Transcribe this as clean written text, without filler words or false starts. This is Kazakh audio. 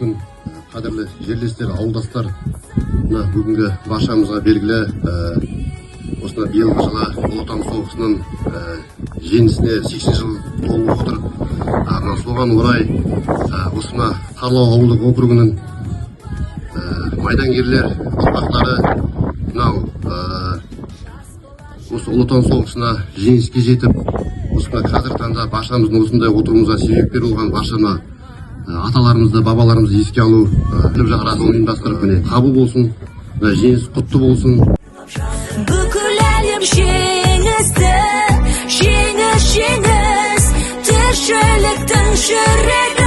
күн, қадірлі жерлестер, ауылдастар, бүгінгі баршамызға белгілі осына биылғы жылы Ұлы Отан соғысының жеңісіне 80 жыл толып отыр. Соған орай осына Тарлау ауылдық округінің майдангерлер ұрпақтары осы Ұлы Отан соғысына жеңіске жетіп, осына қазір таңда баршамыздың осындай отыруымызға себепкер болған баршаны аталарымызды, бабаларымызды еске алу шарасын ұйымдастырып, міне қабыл болсын, жеңіс құтты болсын. Бүкіл әлем жеңісті, жеңіс, тіршіліктің жүрегі.